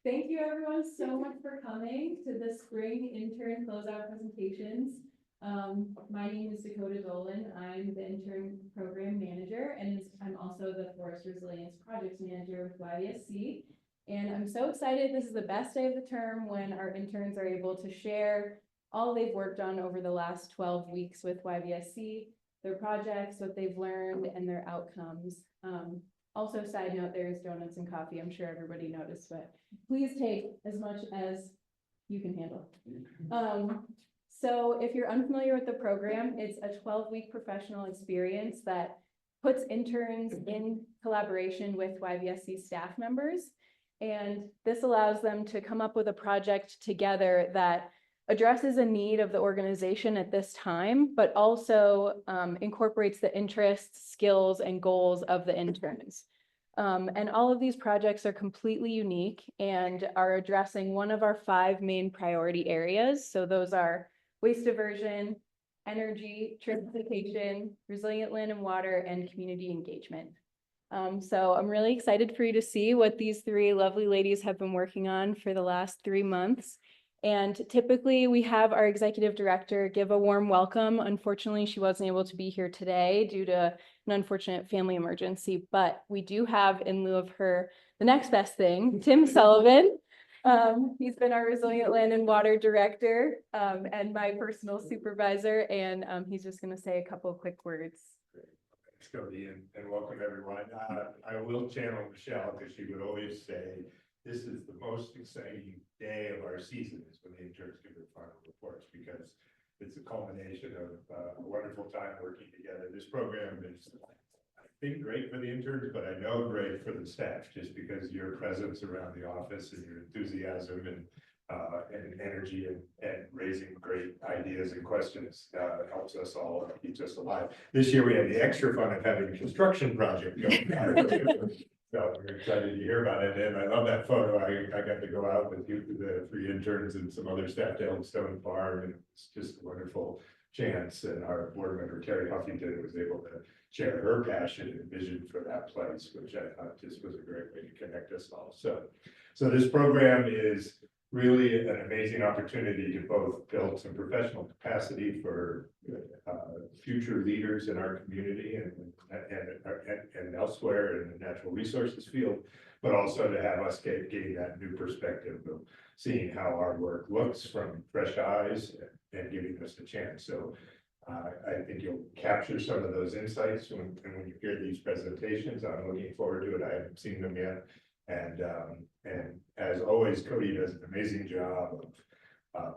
Thank you everyone so much for coming to the spring intern closeout presentations. My name is Dakota Dolan. I'm the intern program manager, and I'm also the Forest Resilience Projects Manager with YVSC. And I'm so excited. This is the best day of the term when our interns are able to share all they've worked on over the last 12 weeks with YVSC, their projects, what they've learned, and their outcomes. Also, side note, there's donuts and coffee. I'm sure everybody noticed, but please take as much as you can handle. So if you're unfamiliar with the program, it's a 12-week professional experience that puts interns in collaboration with YVSC staff members. And this allows them to come up with a project together that addresses a need of the organization at this time, but also incorporates the interests, skills, and goals of the interns. And all of these projects are completely unique and are addressing one of our 5 main priority areas. So those are waste diversion, energy, transportation, resilient land and water, and community engagement. So I'm really excited for you to see what these 3 lovely ladies have been working on for the last 3 months. And typically we have our executive director give a warm welcome. Unfortunately, she wasn't able to be here today due to an unfortunate family emergency, but we do have, in lieu of her, the next best thing, Tim Sullivan. He's been our resilient land and water director and my personal supervisor, and he's just going to say a couple of quick words. Thanks, Cody, and welcome everyone. I will channel Michelle because she would always say, this is the most exciting day of our season is when the interns give their final reports, because it's a culmination of a wonderful time working together. This program is, I think, great for the interns, but I know great for the staff, just because your presence around the office and your enthusiasm and energy and raising great ideas and questions helps us all, keeps us alive. This year we had the extra fun of having a construction project going on. So we're excited to hear about it, and I love that photo. I got to go out with the 3 interns and some other staff to Elmstone Farm, and it's just a wonderful chance. And our board member Terry Huffington was able to share her passion and vision for that place, which I thought just was a great way to connect us all. So this program is really an amazing opportunity to both build some professional capacity for future leaders in our community and elsewhere in the natural resources field, but also to have us gain that new perspective of seeing how our work looks from fresh eyes and giving us a chance. So I think you'll capture some of those insights when you hear these presentations. I'm looking forward to it. I haven't seen them yet. And as always, Cody does an amazing job of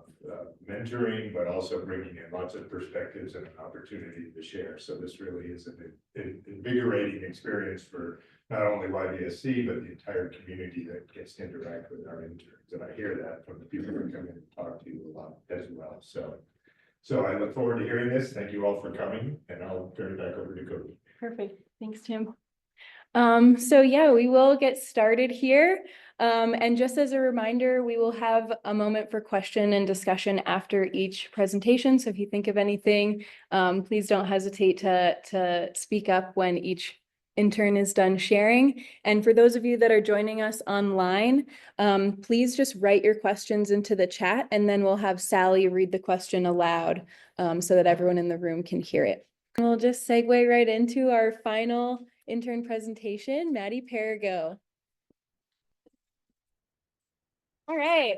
mentoring, but also bringing in lots of perspectives and an opportunity to share. So this really is an invigorating experience for not only YVSC, but the entire community that gets to interact with our interns. And I hear that from the people who come in and talk to you a lot as well. So I look forward to hearing this. Thank you all for coming, and I'll turn it back over to Cody. Perfect. Thanks, Tim. So yeah, we will get started here. And just as a reminder, we will have a moment for question and discussion after each presentation. So if you think of anything, please don't hesitate to speak up when each intern is done sharing. And for those of you that are joining us online, please just write your questions into the chat, and then we'll have Sally read the question aloud so that everyone in the room can hear it. And we'll just segue right into our final intern presentation, Maddie Perigaut. All right.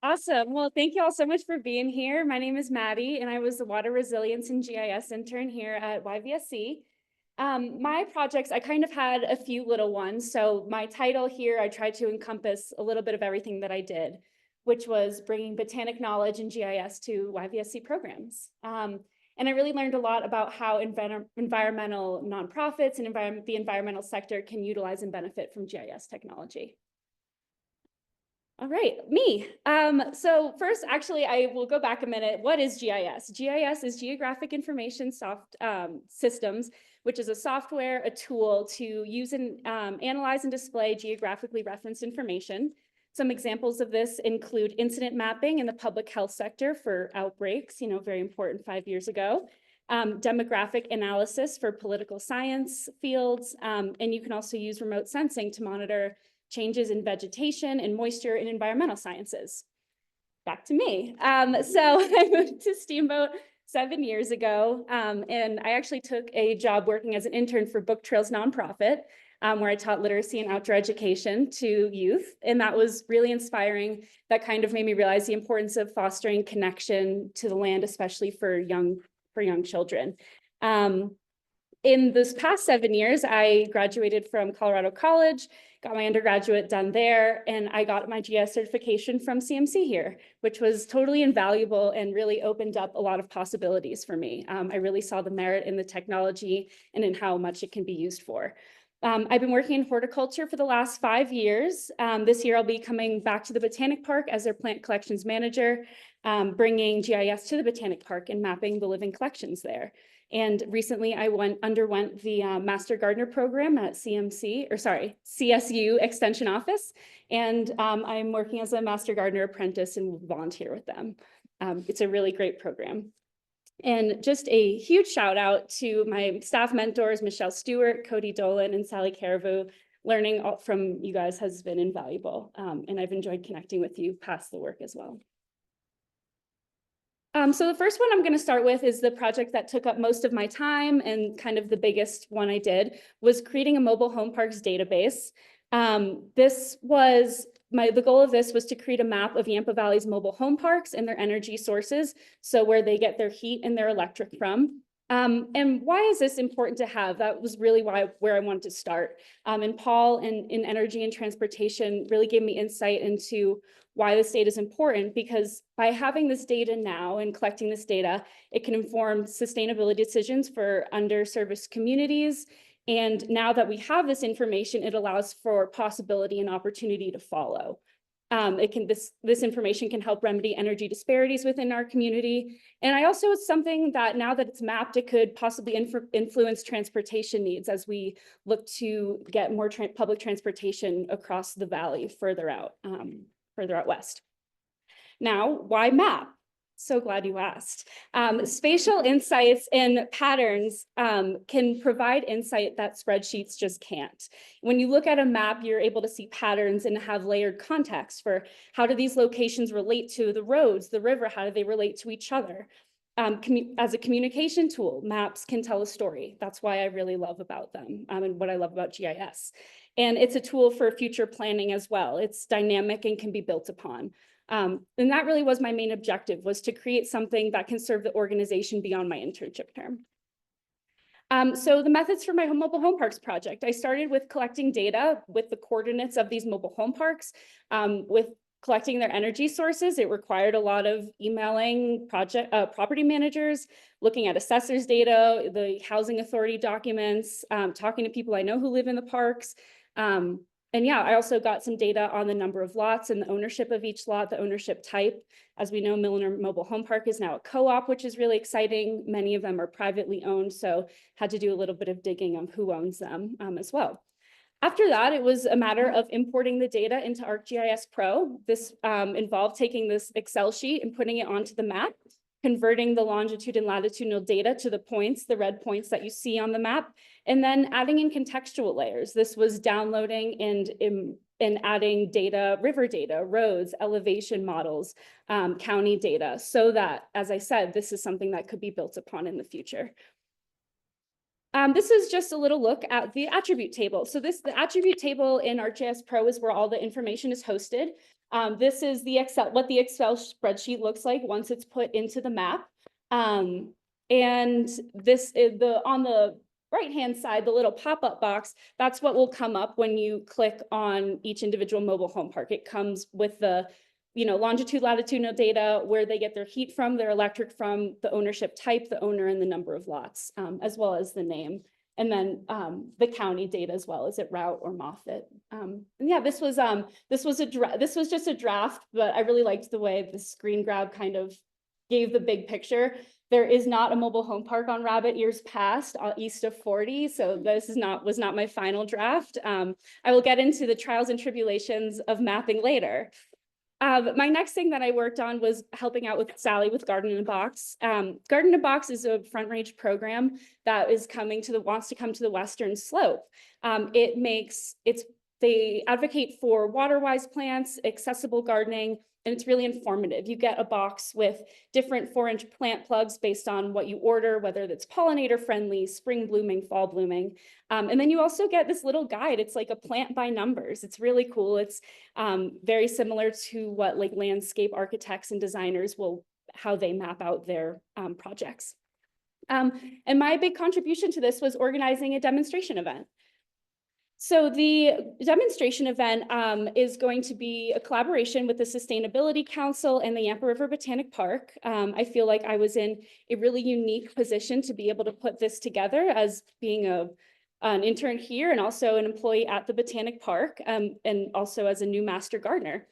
Awesome. Well, thank you all so much for being here. My name is Maddie, and I was the Water Resilience and GIS intern here at YVSC. My projects, I kind of had a few little ones. So my title here, I tried to encompass a little bit of everything that I did, which was bringing botanic knowledge and GIS to YVSC programs. And I really learned a lot about how environmental nonprofits and the environmental sector can utilize and benefit from GIS technology. All right, me. So first, actually, I will go back a minute. What is GIS? GIS is Geographic Information Systems, which is a software, a tool to use and analyze and display geographically referenced information. Some examples of this include incident mapping in the public health sector for outbreaks, very important 5 years ago, demographic analysis for political science fields, and you can also use remote sensing to monitor changes in vegetation and moisture and environmental sciences. Back to me. So I moved to Steamboat 7 years ago, and I actually took a job working as an intern for Book Trails nonprofit, where I taught literacy and outdoor education to youth. And that was really inspiring. That kind of made me realize the importance of fostering connection to the land, especially for young children. In this past 7 years, I graduated from Colorado College, got my undergraduate done there, and I got my GIS certification from CMC here, which was totally invaluable and really opened up a lot of possibilities for me. I really saw the merit in the technology and in how much it can be used for. I've been working in horticulture for the last 5 years. This year, I'll be coming back to the Botanic Park as their plant collections manager, bringing GIS to the Botanic Park and mapping the living collections there. And recently I underwent the Master Gardener program at CSU Extension Office. And I'm working as a Master Gardener apprentice and will volunteer with them. It's a really great program. And just a huge shout out to my staff mentors, Michelle Stewart, Cody Dolan, and Sally Caribou. Learning from you guys has been invaluable. And I've enjoyed connecting with you past the work as well. So the first one I'm going to start with is the project that took up most of my time and kind of the biggest one I did was creating a mobile home parks database. The goal of this was to create a map of Yampa Valley's mobile home parks and their energy sources. So where they get their heat and their electric from. And why is this important to have? That was really where I wanted to start. And Paul in energy and transportation really gave me insight into why this data is important, because by having this data now and collecting this data, it can inform sustainability decisions for underserviced communities. And now that we have this information, it allows for possibility and opportunity to follow. This information can help remedy energy disparities within our community. And it's something that now that it's mapped, it could possibly influence transportation needs as we look to get more public transportation across the valley further out west. Now, why map? So glad you asked. Spatial insights and patterns can provide insight that spreadsheets just can't. When you look at a map, you're able to see patterns and have layered context for how do these locations relate to the roads, the river, how do they relate to each other? As a communication tool, maps can tell a story. That's why I really love about them and what I love about GIS. And it's a tool for future planning as well. It's dynamic and can be built upon. And that really was my main objective, was to create something that can serve the organization beyond my internship term. So the methods for my mobile home parks project, I started with collecting data with the coordinates of these mobile home parks, with collecting their energy sources. It required a lot of emailing property managers, looking at assessors data, the housing authority documents, talking to people I know who live in the parks. And yeah, I also got some data on the number of lots and the ownership of each lot, the ownership type. As we know, Milliner Mobile Home Park is now a co-op, which is really exciting. Many of them are privately owned, so had to do a little bit of digging on who owns them as well. After that, it was a matter of importing the data into ArcGIS Pro. This involved taking this Excel sheet and putting it onto the map, converting the longitude and latitudinal data to the points, the red points that you see on the map, and then adding in contextual layers. This was downloading and adding data, river data, roads, elevation models, county data, so that, as I said, this is something that could be built upon in the future. This is just a little look at the attribute table. So the attribute table in ArcGIS Pro is where all the information is hosted. This is what the Excel spreadsheet looks like once it's put into the map. And this is on the right-hand side, the little pop-up box, that's what will come up when you click on each individual mobile home park. It comes with the longitude, latitudinal data, where they get their heat from, their electric from, the ownership type, the owner, and the number of lots, as well as the name. And then the county data as well, is it Route or Moffett? And yeah, this was just a draft, but I really liked the way the screen grab kind of gave the big picture. There is not a mobile home park on Rabbit Ears Pass east of 40, so this was not my final draft. I will get into the trials and tribulations of mapping later. My next thing that I worked on was helping out with Sally with Garden in a Box. Garden in a Box is a front range program that is wants to come to the Western Slope. It's They advocate for water-wise plants, accessible gardening, and it's really informative. You get a box with different 4-inch plant plugs based on what you order, whether that's pollinator friendly, spring blooming, fall blooming. And then you also get this little guide. It's like a plant by numbers. It's really cool. It's very similar to what like landscape architects and designers how they map out their projects. And my big contribution to this was organizing a demonstration event. So the demonstration event is going to be a collaboration with the Sustainability Council and the Yampa River Botanic Park. I feel like I was in a really unique position to be able to put this together as being an intern here and also an employee at the Botanic Park and also as a new master gardener.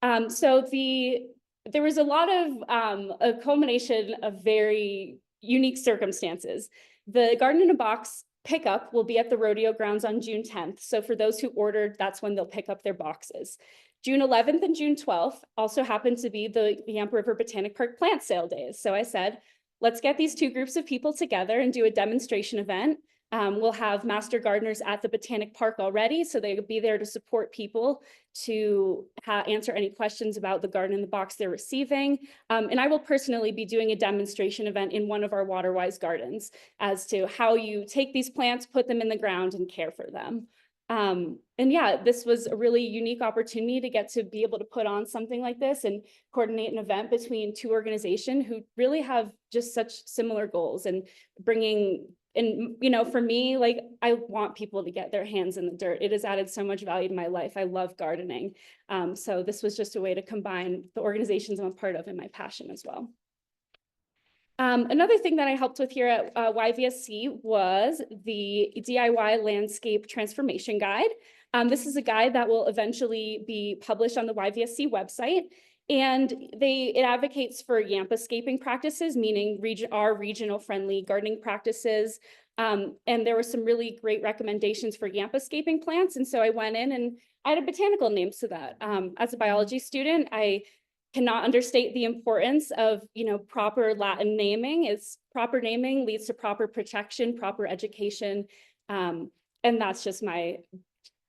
There was a lot of a culmination of very unique circumstances. The Garden in a Box pickup will be at the rodeo grounds on June 10th. So for those who ordered, that's when they'll pick up their boxes. June 11th and June 12th also happen to be the Yampa River Botanic Park plant sale days. So I said, let's get these two groups of people together and do a demonstration event. We'll have master gardeners at the Botanic Park already, so they'll be there to support people to answer any questions about the Garden in the Box they're receiving. And I will personally be doing a demonstration event in one of our water-wise gardens as to how you take these plants, put them in the ground, and care for them. And yeah, this was a really unique opportunity to get to be able to put on something like this and coordinate an event between two organizations who really have just such similar goals and bringing. And, you know, for me, like, I want people to get their hands in the dirt. It has added so much value to my life. I love gardening. So this was just a way to combine the organizations I'm a part of and my passion as well. Another thing that I helped with here at YVSC was the DIY Landscape Transformation Guide. This is a guide that will eventually be published on the YVSC website. And it advocates for Yampa-scaping practices, meaning our regional friendly gardening practices. And there were some really great recommendations for Yampa-scaping plants. And so I went in and added botanical names to that. As a biology student, I cannot understate the importance of, you know, proper Latin naming. Proper naming leads to proper protection, proper education. And that's just my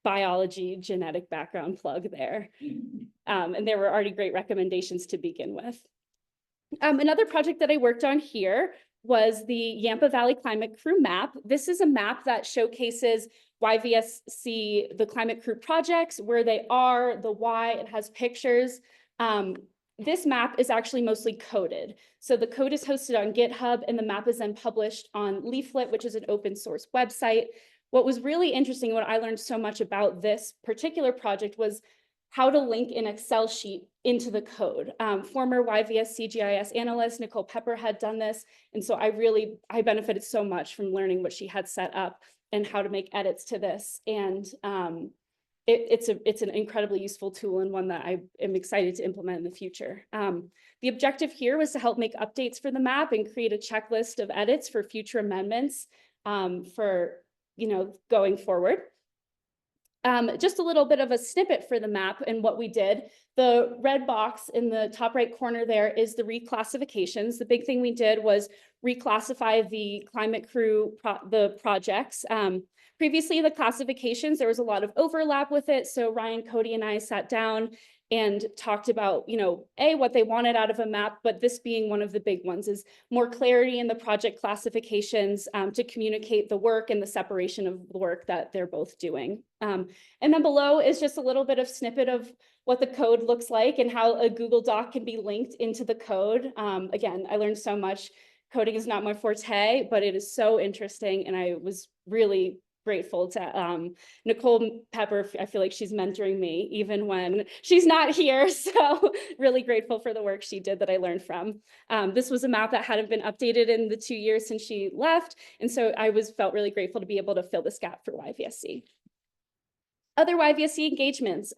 biology genetic background plug there. And there were already great recommendations to begin with. Another project that I worked on here was the Yampa Valley Climate Crew map. This is a map that showcases YVSC, the climate crew projects, where they are, the why. It has pictures. This map is actually mostly coded. So the code is hosted on GitHub and the map is then published on Leaflet, which is an open source website. What was really interesting, what I learned so much about this particular project was how to link an Excel sheet into the code. Former YVSC GIS analyst, Nicole Pepper, had done this. And so I benefited so much from learning what she had set up and how to make edits to this. And it's an incredibly useful tool and one that I am excited to implement in the future. The objective here was to help make updates for the map and create a checklist of edits for future amendments for, you know, going forward. Just a little bit of a snippet for the map and what we did. The red box in the top right corner there is the reclassifications. The big thing we did was reclassify the climate crew, the projects. Previously, the classifications, there was a lot of overlap with it. So Ryan, Cody, and I sat down and talked about, you know, what they wanted out of a map, but this being one of the big ones is more clarity in the project classifications to communicate the work and the separation of the work that they're both doing. And then below is just a little bit of snippet of what the code looks like and how a Google Doc can be linked into the code. Again, I learned so much. Coding is not my forte, but it is so interesting. And I was really grateful to Nicole Pepper. I feel like she's mentoring me even when she's not here. So really grateful for the work she did that I learned from. This was a map that hadn't been updated in the 2 years since she left. And so I felt really grateful to be able to fill this gap for YVSC. Other YVSC engagements.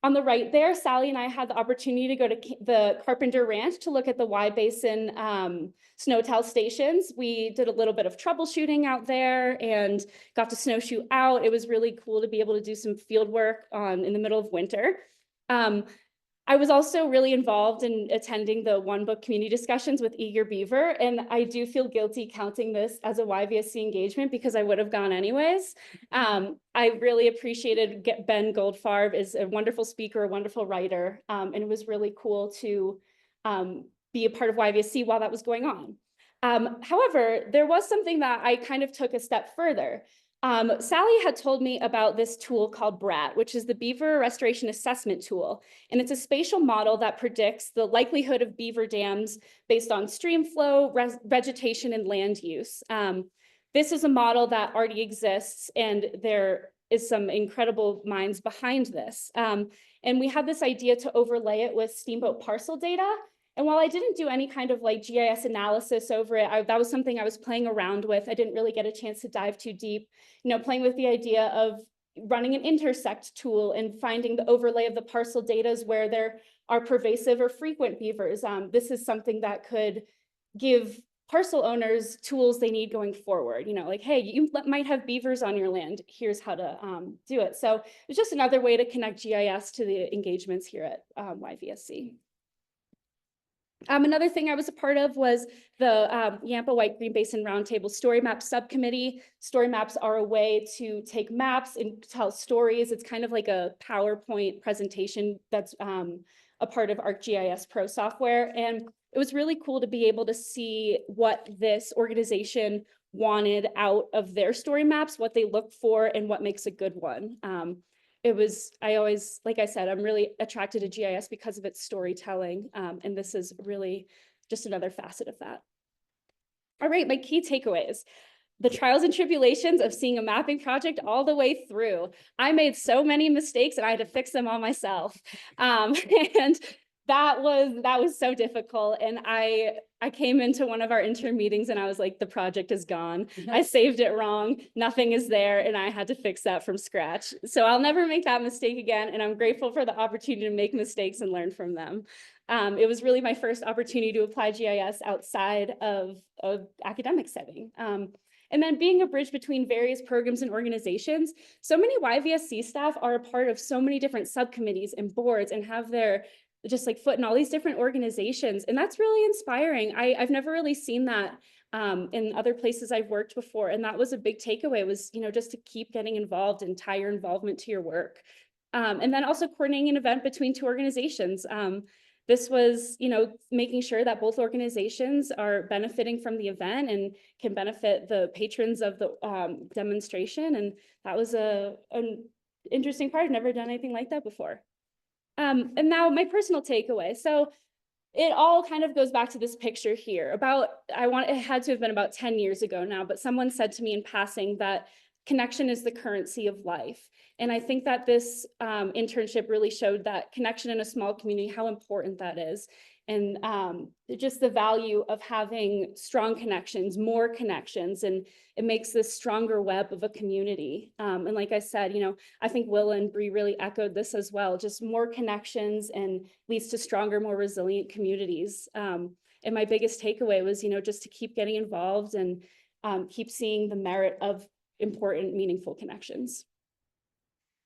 On the right there, Sally and I had the opportunity to go to the Carpenter Ranch to look at the Y Basin snowtail stations. We did a little bit of troubleshooting out there and got to snowshoe out. It was really cool to be able to do some field work in the middle of winter. I was also really involved in attending the One Book community discussions with Eager Beaver, and I do feel guilty counting this as a YVSC engagement because I would have gone anyways. I really appreciated Ben Goldfarb is a wonderful speaker, a wonderful writer, and it was really cool to be a part of YVSC while that was going on. However, there was something that I kind of took a step further. Sally had told me about this tool called BRAT, which is the Beaver Restoration Assessment Tool. And it's a spatial model that predicts the likelihood of beaver dams based on stream flow, vegetation, and land use. This is a model that already exists, and there is some incredible minds behind this. And we had this idea to overlay it with Steamboat parcel data. And while I didn't do any kind of like GIS analysis over it, that was something I was playing around with. I didn't really get a chance to dive too deep, playing with the idea of running an intersect tool and finding the overlay of the parcel data where there are pervasive or frequent beavers. This is something that could give parcel owners tools they need going forward. Like, hey, you might have beavers on your land. Here's how to do it. So it's just another way to connect GIS to the engagements here at YVSC. Another thing I was a part of was the Yampa White Green Basin Roundtable Story Map Subcommittee. Story maps are a way to take maps and tell stories. It's kind of like a PowerPoint presentation that's a part of ArcGIS Pro software. And it was really cool to be able to see what this organization wanted out of their story maps, what they look for, and what makes a good one. I always, like I said, I'm really attracted to GIS because of its storytelling. And this is really just another facet of that. All right, my key takeaways. The trials and tribulations of seeing a mapping project all the way through. I made so many mistakes and I had to fix them all myself. And that was so difficult. And I came into one of our intern meetings and I was like, the project is gone. I saved it wrong. Nothing is there. And I had to fix that from scratch. So I'll never make that mistake again. And I'm grateful for the opportunity to make mistakes and learn from them. It was really my first opportunity to apply GIS outside of academic setting. And then being a bridge between various programs and organizations. So many YVSC staff are a part of so many different subcommittees and boards and have their just like foot in all these different organizations. And that's really inspiring. I've never really seen that in other places I've worked before. And that was a big takeaway was, just to keep getting involved and tie your involvement to your work. And then also coordinating an event between two organizations. This was, making sure that both organizations are benefiting from the event and can benefit the patrons of the demonstration. And that was an interesting part. I've never done anything like that before. And now my personal takeaway. So it all kind of goes back to this picture here. It had to have been about 10 years ago now, but someone said to me in passing that connection is the currency of life. And I think that this internship really showed that connection in a small community, how important that is. And just the value of having strong connections, more connections, and it makes this stronger web of a community. And like I said, I think Willa and Bree really echoed this as well, just more connections and leads to stronger, more resilient communities. And my biggest takeaway was, just to keep getting involved and keep seeing the merit of important, meaningful connections.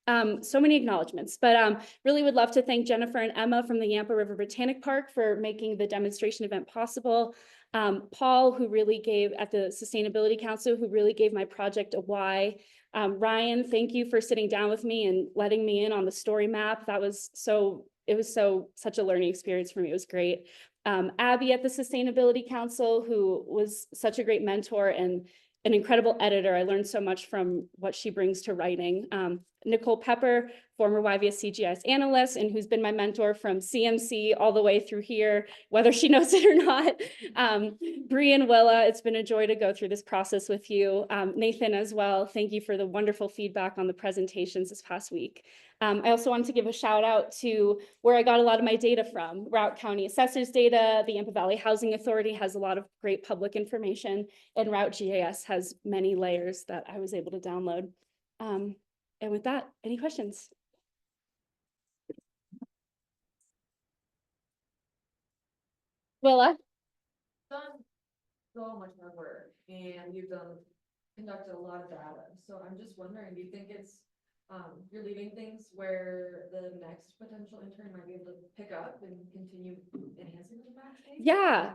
So many acknowledgements, but really would love to thank Jennifer and Emma from the Yampa River Botanic Park for making the demonstration event possible. Paul, who really gave at the Sustainability Council, who really gave my project a why. Ryan, thank you for sitting down with me and letting me in on the story map. It was such a learning experience for me. It was great. Abby at the Sustainability Council, who was such a great mentor and an incredible editor. I learned so much from what she brings to writing. Nicole Pepper, former YVSC GIS analyst, and who's been my mentor from CMC all the way through here, whether she knows it or not. Bree and Willa, it's been a joy to go through this process with you. Nathan as well, thank you for the wonderful feedback on the presentations this past week. I also wanted to give a shout out to where I got a lot of my data from. Routt County Assessor's data, the Yampa Valley Housing Authority has a lot of great public information, and Routt GIS has many layers that I was able to download. And with that, any questions? Willa? Done so much more work and you've conducted a lot of data. So I'm just wondering, do you think it's you're leaving things where the next potential intern might be able to pick up and continue enhancing those maps? maybe? Yeah.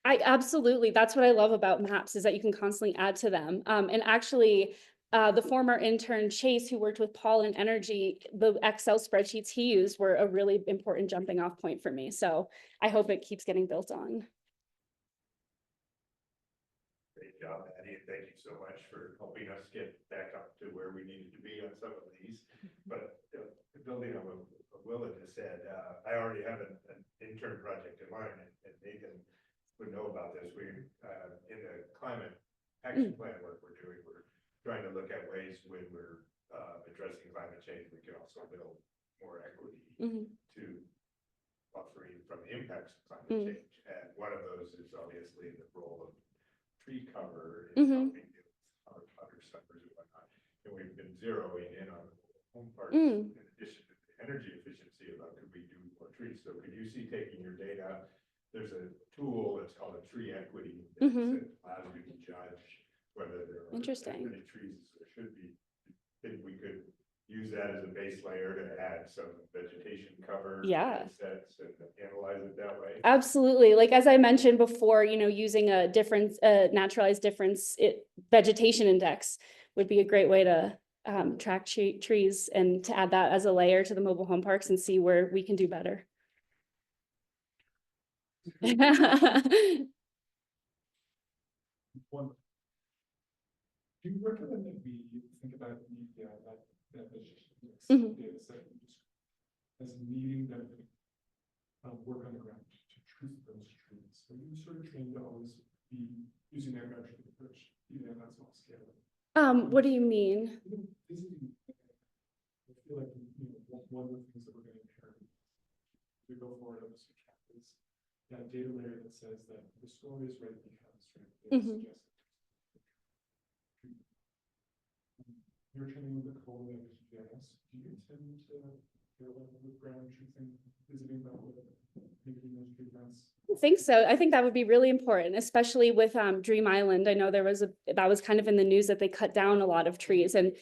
I absolutely, that's what I love about maps is that you can constantly add to them. And actually, the former intern Chase, who worked with Paul in energy, the Excel spreadsheets he used were a really important jumping off point for me. So I hope it keeps getting built on. Great job, Maddie, and thank you so much for helping us get back up to where we needed to be on some of these. But building on what Willa just said, I already have an intern project in mind, and Nathan would know about this. We, in the climate action plan work we're doing, we're trying to look at ways when we're addressing climate change, we can also build more equity to buffering from the impacts of climate change. And one of those is obviously the role of tree cover and helping our other suffers and whatnot. And we've been zeroing in on home parks in addition to the energy efficiency about could we do more trees. So could you see taking your data? There's a tool that's called a tree equity that allows you to judge whether there are as many trees as there should be. Think we could use that as a base layer to add some vegetation cover sets and analyze it that way. Absolutely. Like, as I mentioned before, you know, using a difference, naturalized difference, vegetation index would be a great way to track trees and to add that as a layer to the mobile home parks and see where we can do better. One, do you recommend that we think about that vegetation data set as needing them work on the ground to truth those trees? Are you sort of trained to always be using that metric approach, even at that small scale? What do you mean? I feel like, you know, one of the things that we're going to inherit to go forward on this is that data layer that says that the story is right because you're training with the code of GIS. Do you intend to go with ground truthing, visiting that with making those tree counts? I think so. I think that would be really important, especially with Dream Island. I know that was kind of in the news that they cut down a lot of trees, and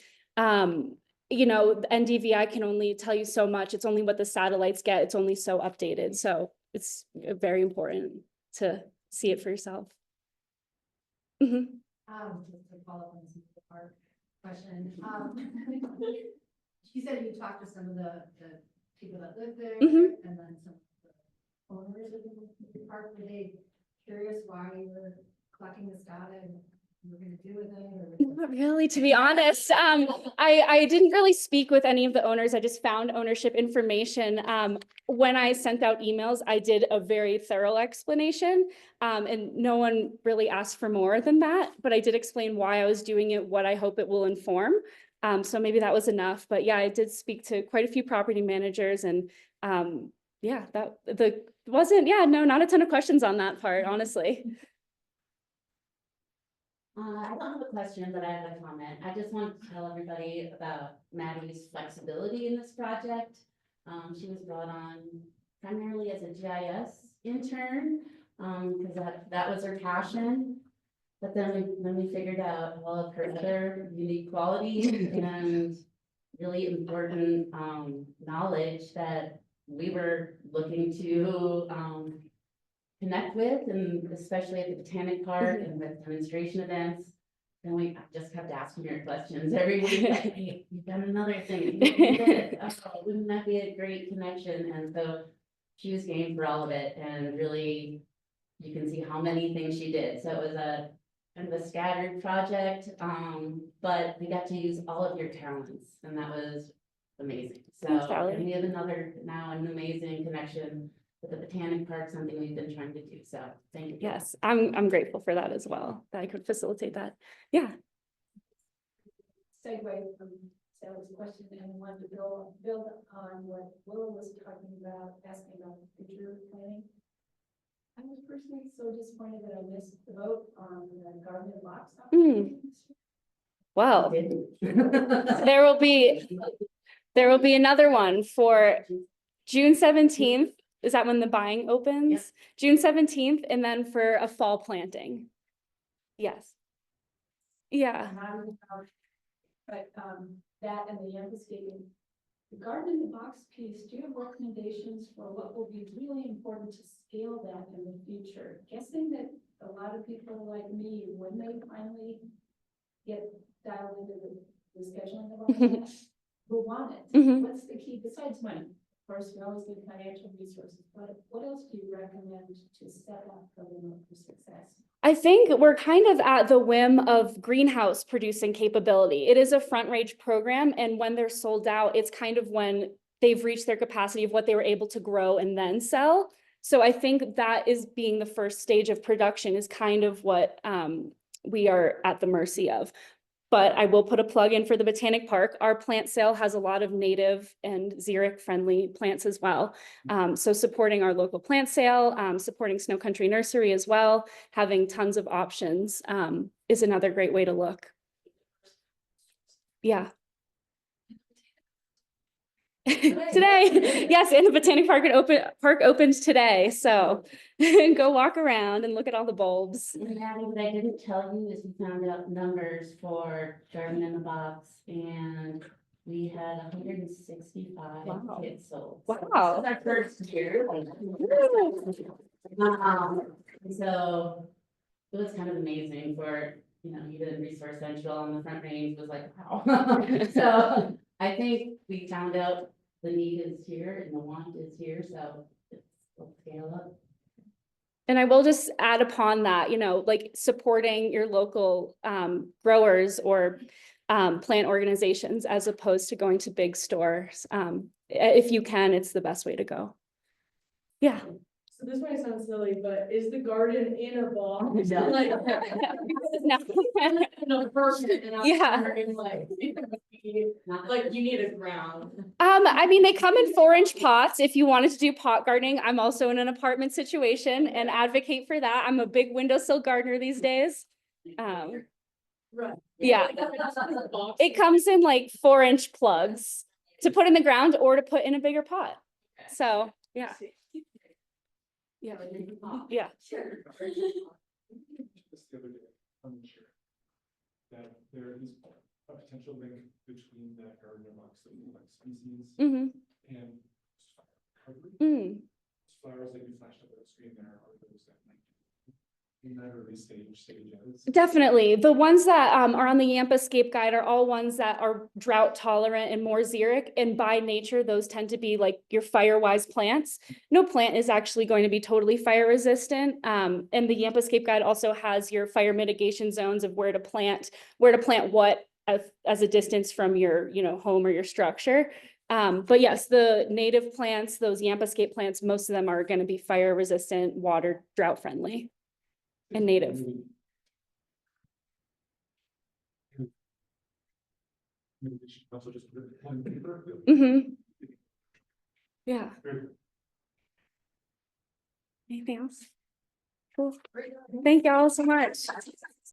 you know, the NDVI can only tell you so much. It's only what the satellites get. It's only so updated. So it's very important to see it for yourself. Just to follow up on this park question. You said you talked to some of the people that live there and then some of the owners of the park. Were they curious why you were collecting this data and you were going to do with it? Or not really, to be honest. I didn't really speak with any of the owners. I just found ownership information. When I sent out emails, I did a very thorough explanation, and no one really asked for more than that, but I did explain why I was doing it, what I hope it will inform. So maybe that was enough, but yeah, I did speak to quite a few property managers, and yeah, not a ton of questions on that part, honestly. I don't have a question, but I have a comment. I just want to tell everybody about Maddie's flexibility in this project. She was brought on primarily as a GIS intern, because that was her passion. But then when we figured out all of her other unique qualities and really important knowledge that we were looking to connect with, and especially at the Botanic Park and with demonstration events. And we just kept asking her questions every week, like, hey, you've done another thing, you did this. Oh, wouldn't that be a great connection? And so she was game for all of it, and really, you can see how many things she did. So it was a kind of a scattered project, but we got to use all of your talents, and that was amazing. So and we have an amazing connection with the Botanic Park, something we've been trying to do. So thank you. Yes, I'm grateful for that as well, that I could facilitate that. Yeah. Segue from Sally's question, and wanted to build on what Willa was talking about, asking about future planning. I was personally so disappointed that I missed the vote on the government box. Well, there will be another one for June 17th. Is that when the buying opens? Yep. June 17th, and then for a fall planting. Yes. Yeah. But, that and the landscaping. The garden in the box piece, do you have recommendations for what will be really important to scale that in the future? Guessing that a lot of people like me, when they finally get dialed into the scheduling of all that, will want it. Mhm. What's the key besides money? Of course, we always need financial resources, but what else do you recommend to set up for them for success? I think we're kind of at the whim of greenhouse producing capability. It is a front range program, and when they're sold out, it's kind of when they've reached their capacity of what they were able to grow and then sell. So I think that is being the first stage of production is kind of what we are at the mercy of. But I will put a plug in for the Botanic Park. Our plant sale has a lot of native and xeric friendly plants as well. So supporting our local plant sale, supporting Snow Country Nursery as well, having tons of options is another great way to look. Yeah. Today, yes, and the Botanic Park opened today. So go walk around and look at all the bulbs. Maddie, what I didn't tell you is we found out numbers for Garden in the Box, and we had 165 Wow. kits sold. Wow. This is our first year. So it was kind of amazing for, even Resource Central on the Front Range was like, wow. So I think we found out the need is here and the want is here, so let's scale up. And I will just add upon that, like supporting your local growers or plant organizations as opposed to going to big stores. If you can, it's the best way to go. Yeah. So this might sound silly, but is the garden in a box? No. Like, No. in a person, and I'm Yeah. wondering, like, you need a ground. I mean, they come in 4-inch pots. If you wanted to do pot gardening, I'm also in an apartment situation and advocate for that. I'm a big windowsill gardener these days. Right. Yeah. It comes in like 4-inch plugs to put in the ground or to put in a bigger pot. So, yeah. Yeah. Yeah. Just the other day, I'm sure that there is a potential link between that garden box that we like species Mhm. and recovery. Mm. Flowers that you flashed up on the screen there are those that might be in that early stages. Definitely. The ones that are on the Yampa Scape Guide are all ones that are drought tolerant and more xeric. And by nature, those tend to be like your fire-wise plants. No plant is actually going to be totally fire resistant. And the Yampa Scape Guide also has your fire mitigation zones of where to plant what as a distance from your, home or your structure. But yes, the native plants, those Yampa Scape plants, most of them are going to be fire resistant, water, drought friendly. And native. Maybe we should also just put it on paper. Mm-hmm. Yeah. Anything else? Cool. Thank y'all so much.